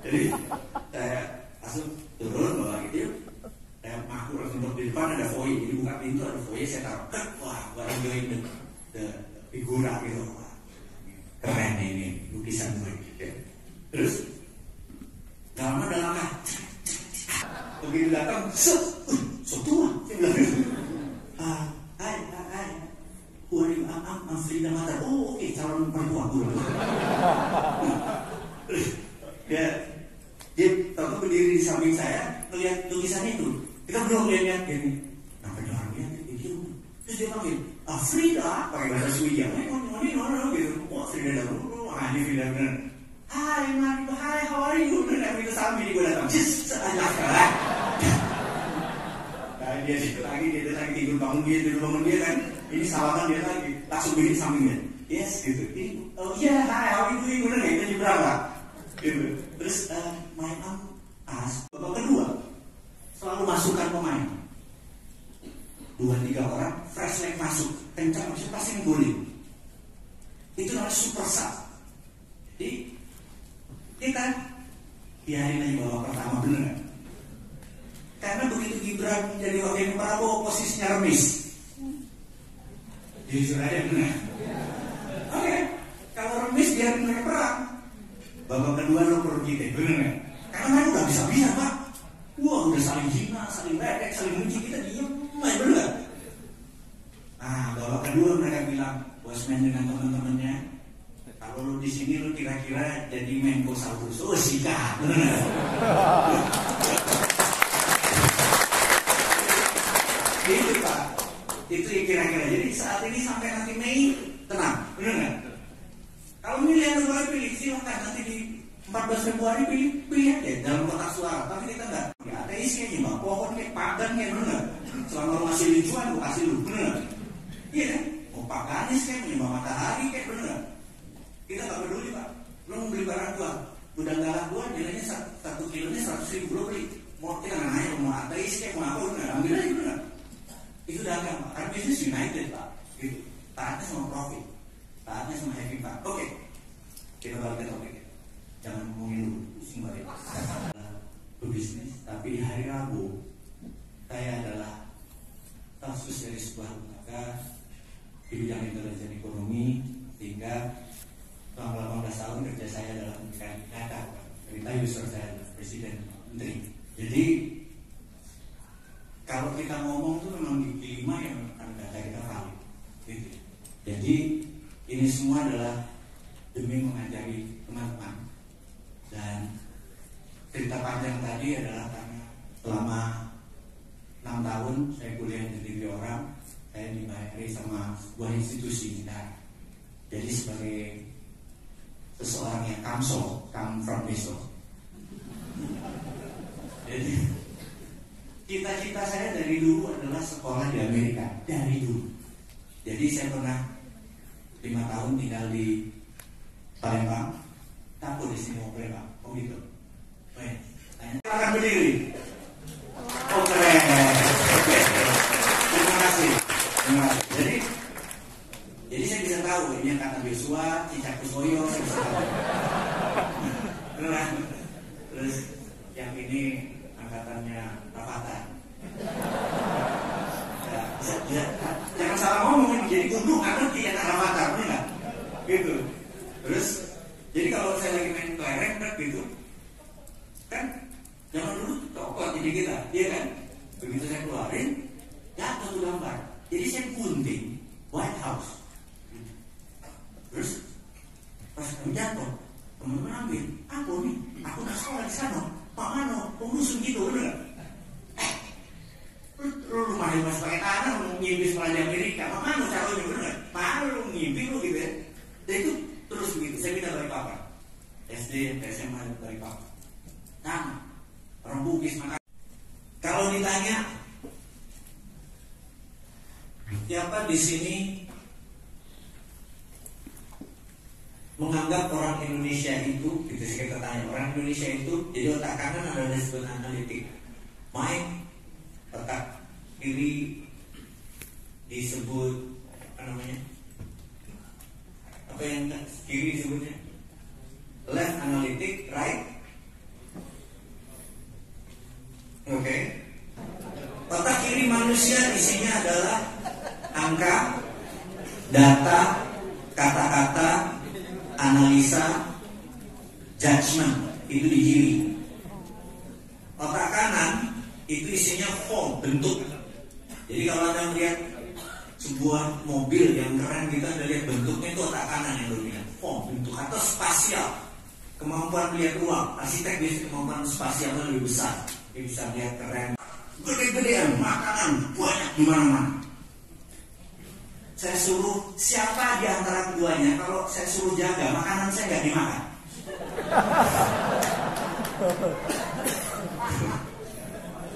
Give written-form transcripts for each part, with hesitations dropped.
Jadi saya langsung turun bawa gitu, saya aku langsung di depan ada foyer, jadi buka pintu ada foyer, saya taruh, wah, buat enjoying the figura gitu, wah, keren ini lukisan gue. Ya. Terus gak lama begitu datang, so tua, saya bilang gitu. Hai, who are you? I'm Frida Mata. Oh, oke, calon perempuan gue. Dia tahu berdiri di samping saya, melihat lukisan itu. Kita belum lihat gini. Namanya orang dia, terus dia panggil, Frida, pakai bahasa Swedia. No, gitu. Oh, Frida dulu, ini Frida benar. Hai, Marco, hai, how are you? Dan itu sambil gue datang, dia situ lagi, dia tidur bangun dia kan. Ini salaman dia lagi, langsung berdiri sampingnya. Yes, gitu. Oh iya, hai, how are you doing? Bener ya, itu berapa? Gitu. Terus my mom ask, babak kedua selalu masukkan pemain 2-3 orang fresh leg masuk kencang masuk pasti ngegolin. Itu namanya super sub. Jadi kita biarin aja babak pertama, bener gak? Karena begitu Gibran jadi wakil Prabowo posisinya remis, jadi sudah ada bener. Oke, kalau remis biarin mereka perang. Babak kedua lo perlu kita, bener gak? Karena mereka udah bisa Pak. Wah, udah saling hina, saling ledek, saling muji, kita diem, bener gak? Nah, babak kedua mereka bilang, Bosman dengan teman-temannya, kalau lo di sini lo kira-kira jadi Menko Saltus. Oh sikat, bener gak? Itu Pak, itu kira-kira. Jadi saat ini sampai nanti Mei tenang, bener nggak? Kalau milih yang boleh pilih, silakan nanti di 14 Februari pilih aja dalam kotak suara. Tapi kita nggak, ya ateis kayaknya Mbak, pohon kayak padan kayak bener nggak? Selama lo masih lucuan, lo kasih lu, bener nggak? Iya kan? Oh Pak Anies kayak menyembah matahari kayak bener nggak? Kita nggak peduli Pak. Lo mau beli barang gua, udang galah gua nilainya 1 kilonya 100.000 lo beli. Mau kita nggak nanya, mau ateis kayak mau apa bener? Ambil aja bener. Itu dagang, karena bisnis united Pak. Gitu. Taatnya sama profit, taatnya sama happy Pak. Oke, kita balik ke topik. Jangan ngomongin dulu, pusing balik. Berbisnis, tapi di hari Rabu saya adalah status dari sebuah lembaga di bidang intelijen ekonomi, sehingga selama 18 tahun kerja saya adalah memberikan data. Cerita user saya adalah presiden menteri. Jadi kalau kita ngomong tuh memang di 5 yang akan data kita valid. Gitu. Jadi ini semua adalah demi mengajari teman-teman. Dan cerita panjang tadi adalah karena selama 6 tahun saya kuliah di negeri orang, saya dibayari sama sebuah institusi negara. Jadi sebagai seseorang yang come from Besok. Jadi cita-cita saya dari dulu adalah sekolah di Amerika, dari dulu. Jadi saya pernah 5 tahun tinggal di Palembang, takut di sini mau Palembang, oh gitu. Baik, silakan berdiri. Oh keren, oke. Terima kasih. Jadi saya bisa tahu ini angkatan Joshua, Cicak Kusoyo, saya bisa tahu. Terus yang ini angkatannya Rafathar. Ya, jangan salah ngomong, jadi gunung nggak ngerti yang Rafathar, benar nggak? Gitu. Terus, jadi kalau saya lagi main kelereng gitu, kan zaman dulu coklat jadi kita, iya kan? Begitu saya keluarin, jatuh tuh gambar. Jadi saya gunting White House. Terus pas jatuh, teman-teman ambil, aku nih, aku nak sekolah di sana. Pak Mano, pengusun gitu, bener gak? Lu lumayan masih pakai tanah, mau ngimpi sekolah di Amerika. Pak Mano caranya, bener gak? Pak lu ngimpi lu gitu ya. Dan itu terus begitu, saya minta dari papa. SD, SMA dari papa. Nah, orang Bugis makan. Kalau ditanya, siapa di sini menganggap orang Indonesia itu, gitu kita tanya, orang Indonesia itu, jadi otak kanan adalah disebut analitik, mind, otak kiri disebut apa namanya? Apa yang kiri disebutnya? Left analitik, right manusia isinya adalah angka, data, kata-kata, analisa, judgment. Itu di kiri. Otak kanan itu isinya form, bentuk. Jadi kalau Anda melihat sebuah mobil yang keren, kita ada lihat bentuknya, itu otak kanan yang dominan, form, bentuk, atau spasial, kemampuan melihat ruang. Arsitek biasanya kemampuan spasialnya lebih besar, dia bisa lihat keren, gede-gedean, makanan banyak di mana-mana. Saya suruh siapa di antara keduanya, kalau saya suruh jaga makanan saya nggak dimakan.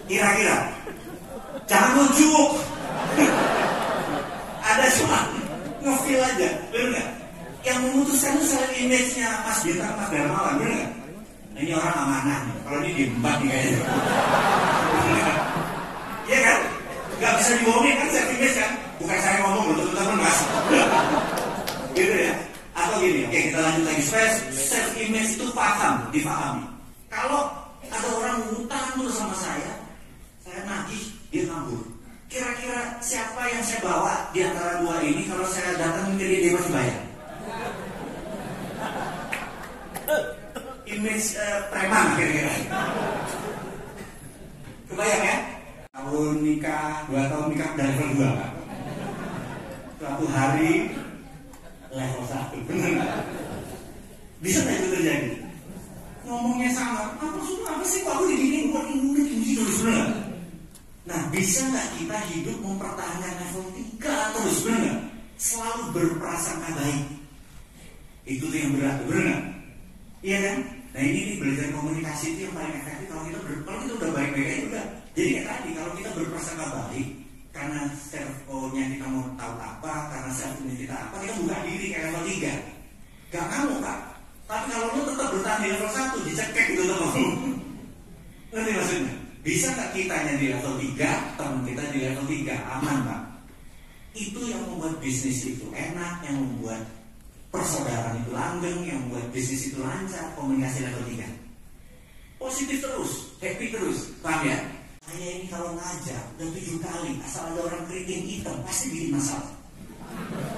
Kira-kira, jangan ujuk. Ada cuma ngefeel aja, bener nggak? Yang memutuskan itu self image-nya Mas Bintang, Mas Darmawan, bener nggak? Nah, ini orang amanah nih. Kalau ini diembat nih kayaknya. Iya kan? Nggak bisa dibohongin kan self image kan? Bukan saya ngomong loh, teman-teman Mas. Gitu ya? Atau gini, oke kita lanjut lagi. Self image itu paham, difahami. Kalau ada orang ngutang dulu sama saya nagih, dia ngabur. Kira-kira siapa yang saya bawa di antara dua ini kalau saya datang ke dia masih bayar? Image preman kira-kira. Kebayang ya? Tahun nikah, 2 tahun nikah dari level 2 kan? Suatu hari level 1, bener nggak? Bisa nggak itu terjadi? Ngomongnya sama, apa sih kok aku digini, buat ini terus, bener. Nah, bisa nggak kita hidup mempertahankan level 3 terus, bener nggak? Selalu berprasangka baik. Itu tuh yang berat, bener nggak? Iya kan? Nah ini nih, belajar komunikasi itu yang paling efektif kalau kita udah baik-baik aja udah. Jadi kayak tadi, kalau kita berprasangka baik, karena servonya kita mau tahu apa, karena servonya kita apa, kita buka diri kayak level 3. Gak ngamuk Pak. Tapi kalau lu tetap bertahan di level 1, dicekek gitu teman. Ngerti maksudnya? Bisa nggak kitanya di level 3, teman kita di level 3, aman Pak? Itu yang membuat bisnis itu enak, yang membuat persaudaraan itu langgeng, yang membuat bisnis itu lancar, komunikasi level 3. Positif terus, happy terus, paham ya? Saya ini kalau ngajar udah 7 kali, asal ada orang keriting hitam pasti bikin masalah.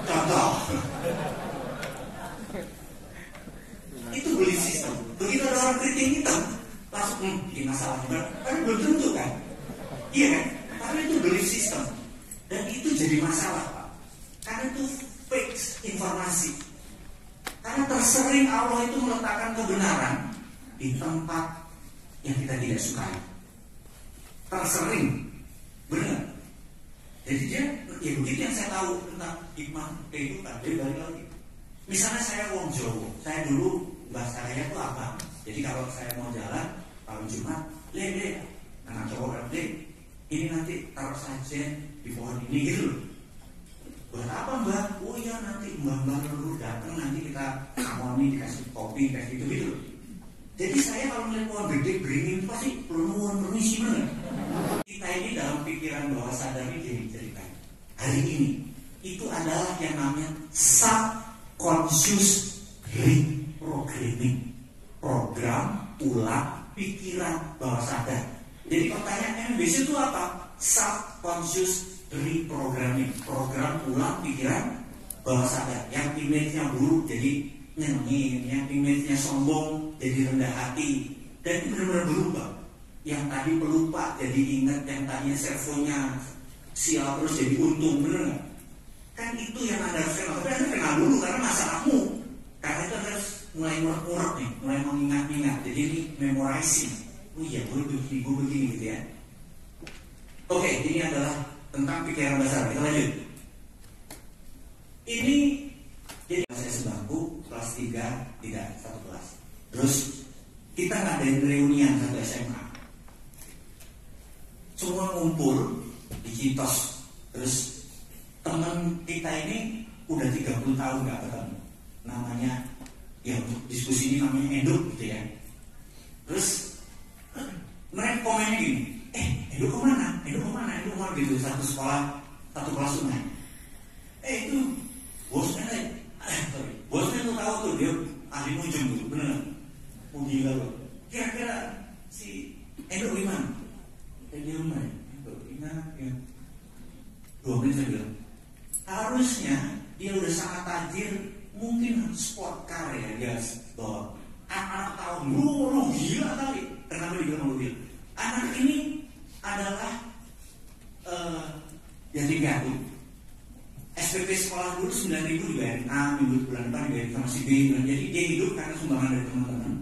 Contoh, itu belief system. Begitu ada orang keriting hitam, langsung bikin masalah juga. Kan belum tentu kan? Iya kan? Tapi itu belief system. Dan itu jadi masalah Pak. Karena itu fake informasi. Karena tersering Allah itu meletakkan kebenaran di tempat yang kita tidak sukai. Tersering, benar. Jadi dia, ya begitu yang saya tahu tentang hikmah kehidupan. Jadi balik lagi. Misalnya saya wong Jawa, saya dulu bahasa saya itu apa? Jadi kalau saya mau jalan malam Jumat, le, anak cowok kan, ini nanti taruh saja di pohon ini gitu. Buat apa Mbak? Oh iya nanti mbak dulu datang, nanti kita harmoni, dikasih kopi, dikasih gitu. Jadi saya kalau melihat pohon gede beringin pasti perlu permisi bener. Kita ini dalam pikiran bawah sadar ini cerita hari ini itu adalah yang namanya subconscious reprogramming, program ulang pikiran bawah sadar. Jadi pertanyaan MBC itu apa? Subconscious reprogramming, program ulang pikiran bawah sadar. Yang image-nya buruk jadi nyenengin, yang image-nya sombong jadi rendah hati, dan itu benar-benar berubah. Yang tadi pelupa jadi ingat, yang tadinya servonya sial terus jadi untung, bener nggak? Kan itu yang Anda harus kenal. Tapi Anda kenal dulu karena masalahmu. Karena itu harus mulai ngurek-ngurek nih, mulai mengingat-ingat. Jadi ini memorizing. Oh iya, gue begini gitu ya. Oke, ini adalah tentang pikiran dasar. Kita lanjut. Ini jadi saya sebangku kelas 3, tidak satu kelas. Terus kita ngadain reunian satu SMA. Semua ngumpul di Citos. Terus teman kita ini udah 30 tahun nggak ketemu. Namanya, ya untuk diskusi ini namanya Enduk gitu ya. Terus mereka komennya gini, Enduk kemana? Enduk kemana gitu, satu sekolah, satu kelas sungai. Itu bosnya bosnya tuh tahu tuh, dia ahli ujung tuh, bener. Gila loh. Kira-kira si Enduk gimana? Dia mana? Enduk gimana? Ya. 2 menit saya bilang. Harusnya dia udah sangat tajir, mungkin sport car ya dia bawa. Anak-anak tahu, lu gila kali. Kenapa dibilang mobil? Anak ini adalah yatim piatu. SPP sekolah dulu 9.000 dibayarin A, minggu bulan depan dibayarin sama si B. Jadi dia hidup karena sumbangan dari teman-teman.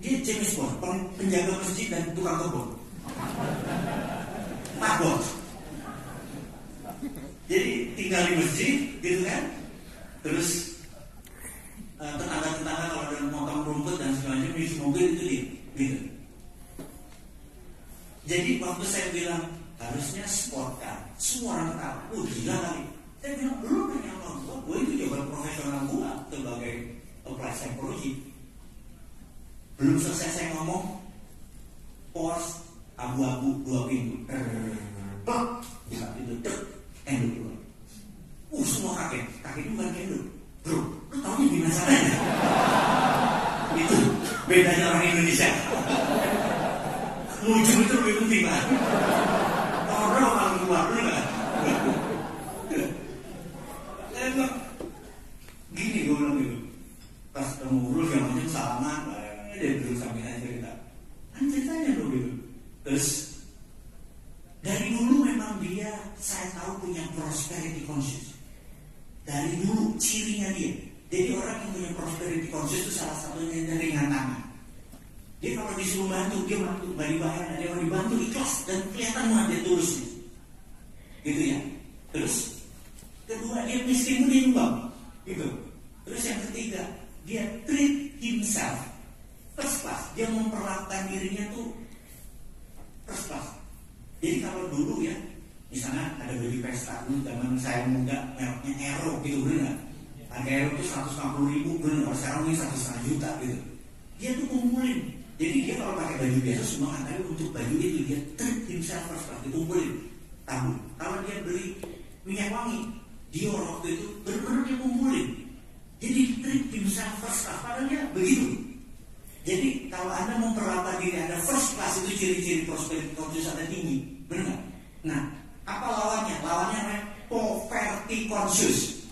Dia James Bond, penjaga masjid dan tukang kebun. Pak Bos. Jadi tinggal di masjid, gitu kan? Terus tetangga-tetangga kalau ada motong rumput dan segala macam di mobil itu dia, gitu. Jadi waktu saya bilang harusnya sport car, semua orang tahu, gila kali. Saya bilang, lu nanya sama gue itu jawaban profesional gue sebagai applied psychology. Belum selesai saya ngomong, Porsche abu-abu 2 pintu, bisa itu endul keluar. Semua kaget itu bukan endul, bro. Lu taunya gimana caranya? Itu bedanya orang Indonesia. Muncul itu lebih penting lah. Orang kalau keluar dulu nggak? Gini gue bilang gitu. Pas ketemu guru yang macam salaman, dia duduk sampingnya cerita. Ceritanya lo gitu. Terus dari dulu memang dia saya tahu punya prosperity conscious. Dari dulu cirinya dia. Jadi orang yang punya prosperity conscious itu salah satunya dari ringan tangan. Dia kalau disuruh bantu, dia bantu, nggak dibayar, ada yang dibantu ikhlas dan kelihatan banget dia tulus nih. Gitu ya. Terus kedua dia miskin pun dia nyumbang. Gitu. Terus yang ketiga dia treat himself first class. Dia memperlakukan dirinya tuh first class. Jadi kalau dulu ya, misalnya ada beli pesta dulu zaman saya muda, mereknya Aero gitu, bener nggak? Harga Aero itu 150.000, bener nggak? Sekarang ini 1,5 juta gitu. Dia tuh kumpulin. Jadi dia kalau pakai baju biasa semua kan, tapi untuk baju itu dia treat himself first class, dikumpulin. Tahu? Kalau dia beli minyak wangi, dia waktu itu benar-benar dia kumpulin. Jadi treat himself first class, padahal dia begitu. Jadi kalau Anda memperlakukan diri Anda first class itu ciri-ciri prosperity conscious Anda tinggi, benar nggak? Nah, apa lawannya? Lawannya adalah poverty conscious,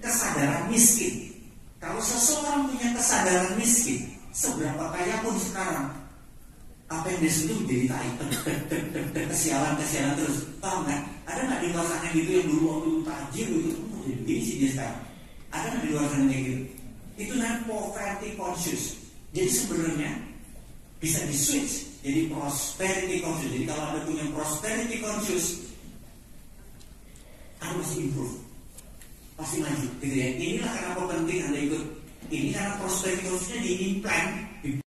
kesadaran miskin. Kalau seseorang punya kesadaran miskin, seberapa kaya pun sekarang, apa yang disentuh jadi tai, kesialan terus. Paham nggak? Ada nggak di luar sana gitu yang dulu waktu tajir gitu, jadi begini sih dia sekarang. Ada nggak di luar sana kayak gitu? Itu namanya poverty conscious. Jadi sebenarnya bisa di switch jadi prosperity conscious. Jadi kalau Anda punya prosperity conscious, Anda pasti improve, pasti maju, gitu ya. Inilah kenapa penting Anda ikut ini, karena prosperity consciousnya diimplant.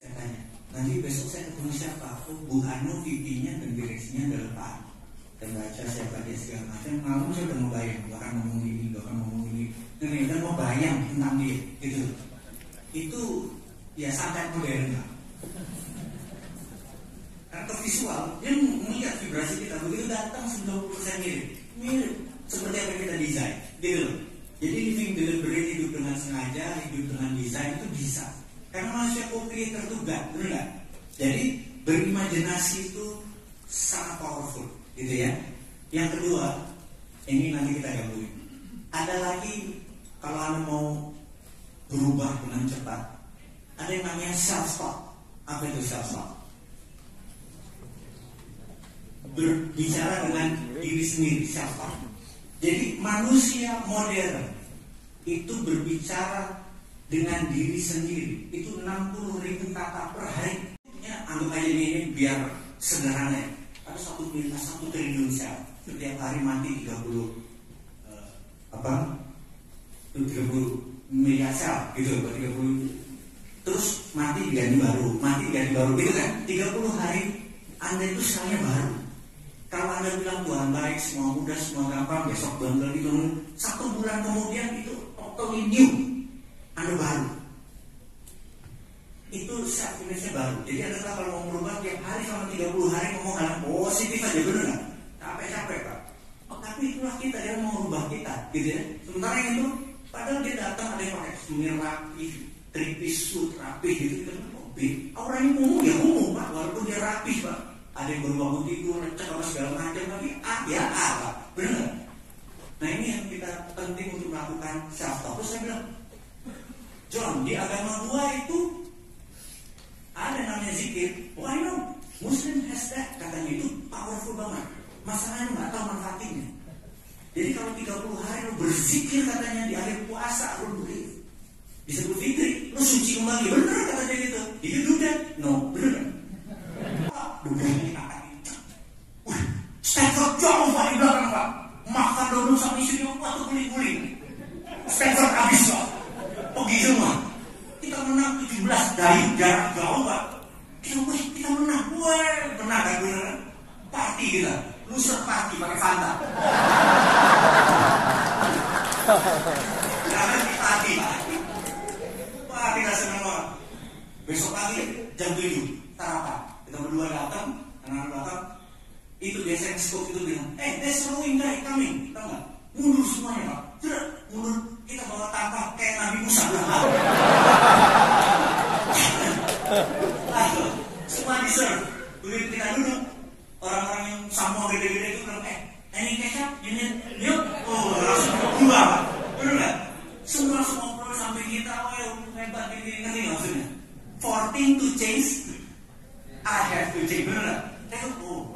Tanya, nanti besok saya ketemu siapa? Bu Hanu, VP-nya dan direksinya adalah Pak. Dan baca siapa dia segala macam. Kamu saya udah mau bayang, bahkan ngomong ini, bahkan ngomong ini. Dan udah mau bayang tentang dia, gitu. Itu ya sangat modern lah. Karena visual, dia melihat vibrasi kita begitu datang 90% mirip seperti apa yang kita desain, gitu loh. Jadi living deliberate, hidup dengan sengaja, hidup dengan desain itu bisa. Karena manusia co-creator itu benar nggak? Jadi berimajinasi itu sangat powerful, gitu ya. Yang kedua, ini nanti kita gabungin. Ada lagi kalau Anda mau berubah dengan cepat, ada yang namanya self-talk. Apa itu self-talk? Berbicara dengan diri sendiri, self-talk. Jadi manusia modern itu berbicara dengan diri sendiri. Itu 60.000 kata per hari. Ya, anggap aja ini biar sederhana. Ada 1 triliun sel. Setiap hari mati 30 miliar sel gitu, 30. Terus mati diganti baru, gitu kan? 30 hari Anda itu selnya baru. Kalau Anda bilang Tuhan baik, semua mudah, semua gampang, besok bangga gitu, 1 bulan kemudian itu totally new, Anda baru. Itu self-image-nya baru. Jadi Anda tahu kalau mau merubah tiap hari selama 30 hari ngomong hal positif aja, bener nggak? Capek-capek Pak. Tapi itulah kita, dia mau merubah kita, gitu ya. Sementara yang itu, padahal dia datang ada yang pakai semir rapi, tripis suit rapi gitu, orangnya umum ya umum Pak, walaupun dia rapi Pak. Ada yang baru bangun tidur, lecek apa segala macam, tapi Pak, bener. tahun di agama gua itu ada namanya zikir. Why no? Muslim has that, katanya itu powerful banget. Masalahnya nggak tahu manfaatnya. Jadi kalau 30 hari lu berzikir katanya di akhir puasa lu disebut fitri, lu suci kembali. Bener katanya gitu. Did you do that? No, bener kan? Dugaan kakak itu. Stanford jauh pak di belakang pak. Makan dulu sama istrinya waktu guling-guling. Stanford habis pak. Pergi semua. Kita menang 17 dari jarak jauh pak. Kita menang. Wah, menang kan beneran. Party kita. Loser party pakai Fanta. Jangan party pak. Wah, kita senang banget. Besok pagi jam 7 sarapan. Kita berdua datang, anak-anak datang. Itu biasanya skop itu bilang, there's a following guy coming. Tahu nggak? Mundur semuanya pak. Tidak, mundur. Kita bawa tampah kayak Nabi Musa. Semua di-serve. Begitu kita duduk, orang-orang yang sama gede-gede itu bilang, ini kecap, ini yuk. Oh, langsung keluar pak. Bener nggak? Semua pro sampai kita, hebat ini, ngerti nggak maksudnya? 14 to change, I have to change. Bener nggak? Oh,